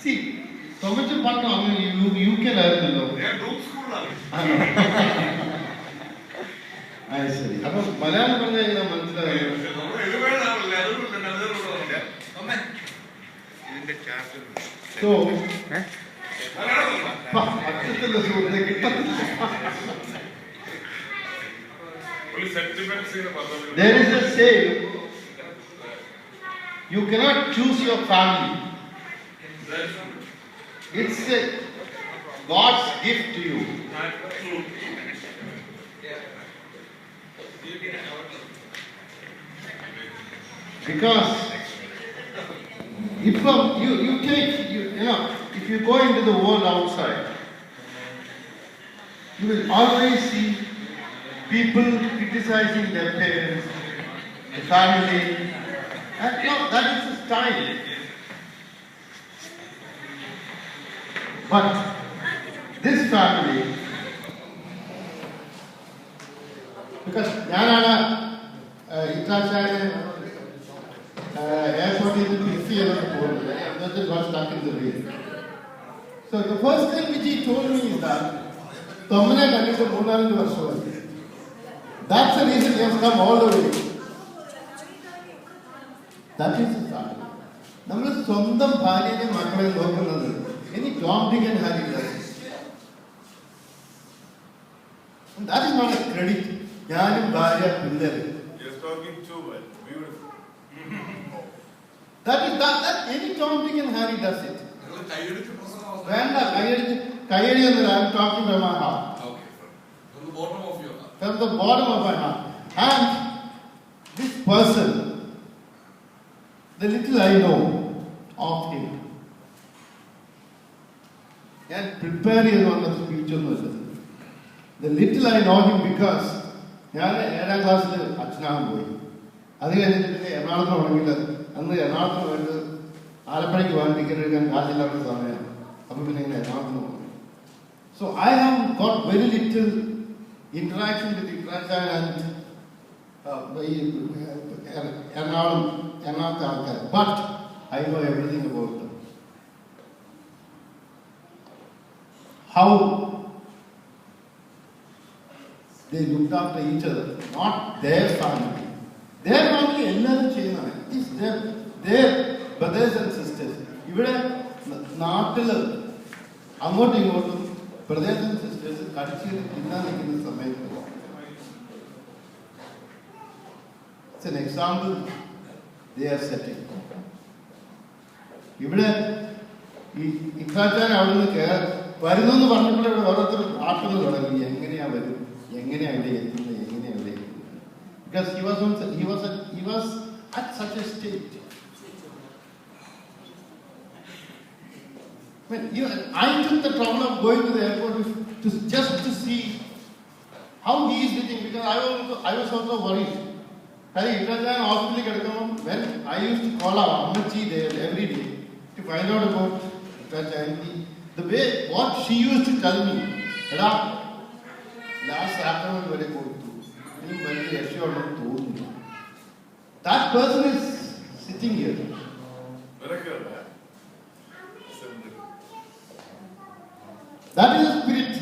See, Tomato Patna, you can learn. I see. About Malayalam, so, there is a saying, you cannot choose your family. It's God's gift to you. Because if you go into the world outside, you will always see people criticizing their parents, the family, and that is the style. But this family, because airport is got stuck in the rail. So the first thing which he told me is that that's the reason he has come all the way. That is the start. Any Tom, Dick and Harry does it. And that is not a credit. You're talking too well. Beautiful. That any Tom, Dick and Harry does it. I'm talking from my heart. Okay, from the bottom of your heart. From the bottom of my heart. And this person, the little I know of him, and prepare his on the speech on the little I know him because I am class Achanam boy. That's why so I have got very little interaction with Uttarakhand and but I know everything about them. How they looked after each other, not their family. Their family is their brothers and sisters. ഇവിടെ നാട്ടിൽ അങ്ങോട്ടും ഇങ്ങോട്ടും brothers and sisters കടിച്ച് തിന്നാൻ നിൽക്കുന്ന സമയത്ത് it's an example they are setting. ഇവിടെ ഇക്കാച്ചാൻ അവിടുന്ന് വരുന്നെന്ന് പറഞ്ഞപ്പോൾ ഇവിടെ ഓരോരുത്തർ ആട്ടുന്നത് തുടങ്ങി എങ്ങനെയാ വരും, എങ്ങനെയാ ഇവിടെ എത്തുന്നത്, എങ്ങനെയാ ഇവിടെ എത്തുന്നത്. Because he was at such a state. I took the trouble of going to the airport just to see how he is living, because I was also worried. When I used to call our Ammachi there every day to find out about the way what she used to tell me, last Sacrament very good too. That person is sitting here. That is the spirit.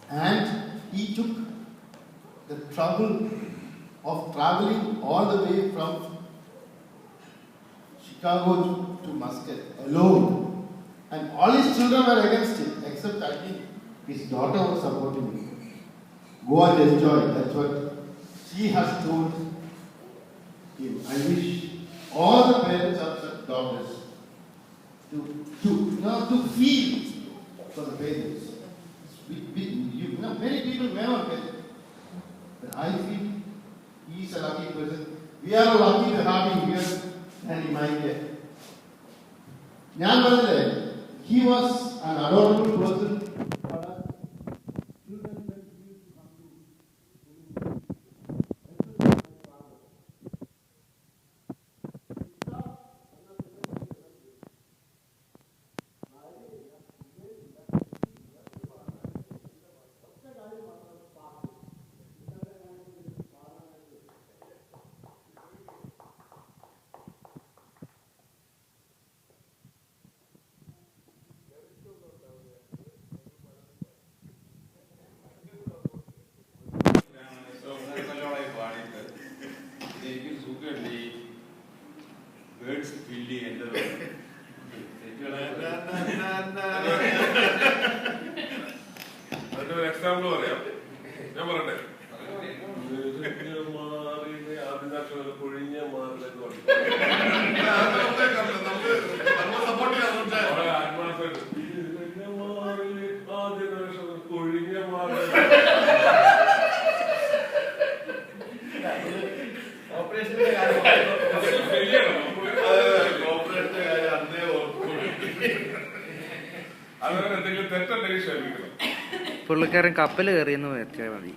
And he took the trouble of traveling all the way from Chicago to Muscat alone. And all his children were against it, except I think his daughter was supporting him. Go and enjoy. That's what she has told him. I wish all the parents of such daughters to feel for the parents. Many people may not get it. But I feel he is a lucky person. We are lucky to have him here and he might get. He was an adorable person. അതുപോലെ എന്തെങ്കിലും തെറ്റുണ്ടെങ്കിൽ ക്ഷമിക്കണം. പുള്ളിക്കാരൻ കപ്പൽ കയറിയെന്ന് വെച്ചാൽ മതി.